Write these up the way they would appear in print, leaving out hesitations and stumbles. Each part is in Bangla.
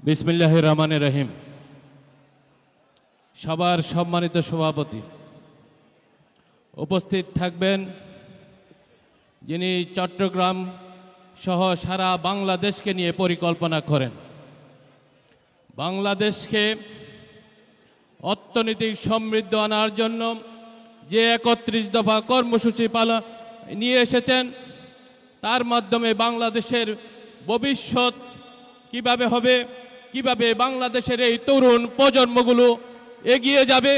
বিসমিল্লাহির রহমানির রহিম। সবার সম্মানিত সভাপতি উপস্থিত থাকবেন, যিনি চট্টগ্রাম সহ সারা বাংলাদেশকে নিয়ে পরিকল্পনা করেন। বাংলাদেশকে অর্থনৈতিক সমৃদ্ধ আনার জন্য যে 31 দফা কর্মসূচি নিয়ে এসেছেন, তার মাধ্যমে বাংলাদেশের ভবিষ্যৎ কিভাবে হবে, কিভাবে বাংলাদেশের এই তরুণ প্রজন্মগুলো এগিয়ে যাবে,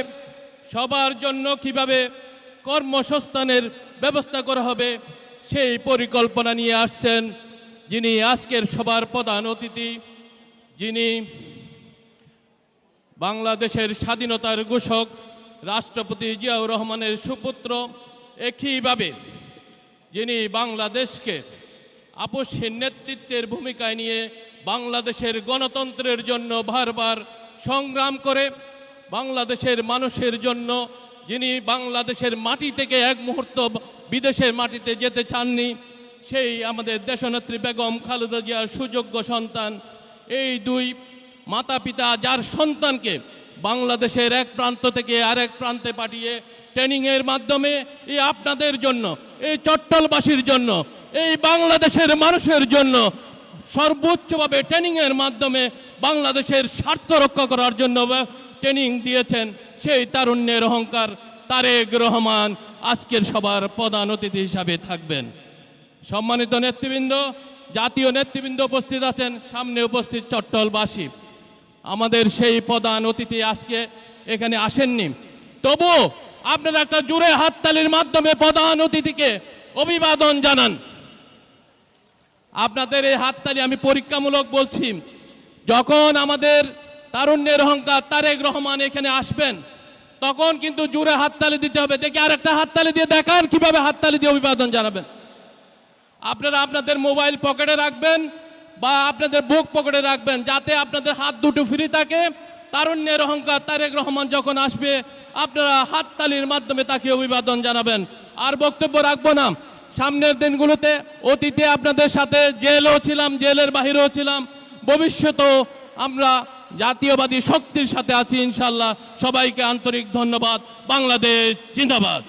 সবার জন্য কিভাবে কর্মসংস্থানের ব্যবস্থা করা হবে, সেই পরিকল্পনা নিয়ে আসছেন যিনি আজকের সবার প্রধান অতিথি, যিনি বাংলাদেশের স্বাধীনতার ঘোষক রাষ্ট্রপতি জিয়াউর রহমানের সুপুত্র, একইভাবে যিনি বাংলাদেশকে আপসহীন নেতৃত্বের ভূমিকায় নিয়ে বাংলাদেশের গণতন্ত্রের জন্য বারবার সংগ্রাম করে বাংলাদেশের মানুষের জন্য, যিনি বাংলাদেশের মাটি থেকে এক মুহূর্ত বিদেশের মাটিতে যেতে চাননি, সেই আমাদের দেশনেত্রী বেগম খালেদা জিয়ার সুযোগ্য সন্তান। এই দুই মাতা পিতা যার সন্তানকে বাংলাদেশের এক প্রান্ত থেকে আরেক প্রান্তে পাঠিয়ে ট্রেনিংয়ের মাধ্যমে এই আপনাদের জন্য, এই চট্টলবাসীর জন্য, এই বাংলাদেশের মানুষের জন্য সর্বোচ্চভাবে ট্রেনিংয়ের মাধ্যমে বাংলাদেশের স্বার্থ রক্ষা করার জন্য ট্রেনিং দিয়েছেন, সেই তারুণ্যের অহংকার তারেক রহমান আজকের সবার প্রধান অতিথি হিসাবে থাকবেন। সম্মানিত নেতৃবৃন্দ, জাতীয় নেতৃবৃন্দ উপস্থিত আছেন, সামনে উপস্থিত চট্টলবাসী, আমাদের সেই প্রধান অতিথি আজকে এখানে আসেননি, তবু আপনারা একটা জোরে হাততালির মাধ্যমে প্রধান অতিথিকে অভিবাদন জানান। আপনাদের এই হাততালি আমি পরীক্ষামূলক বলছি, যখন আমাদের তারুণ্যের অহংকার তারেক রহমান এখানে আসবেন, তখন কিন্তু জোরে হাততালি দিতে হবে। দেখি আরেকটা হাততালি দিয়ে দেখান কিভাবে হাততালি দিয়ে অভিবাদন জানাবেন। আপনারা আপনাদের মোবাইল পকেটে রাখবেন বা আপনাদের বুক পকেটে রাখবেন, যাতে আপনাদের হাত দুটো ফ্রি থাকে। তারুণ্যের অহংকার তারেক রহমান যখন আসবে, আপনারা হাততালির মাধ্যমে তাকে অভিবাদন জানাবেন। আর বক্তব্য রাখবো না, সামনের দিনগুলোতে অতীতে আপনাদের সাথে জেলও ছিলাম, জেলের বাহিরেও ছিলাম, ভবিষ্যতেও আমরা জাতীয়বাদী শক্তির সাথে আছি ইনশাল্লাহ। সবাইকে আন্তরিক ধন্যবাদ। বাংলাদেশ জিন্দাবাদ।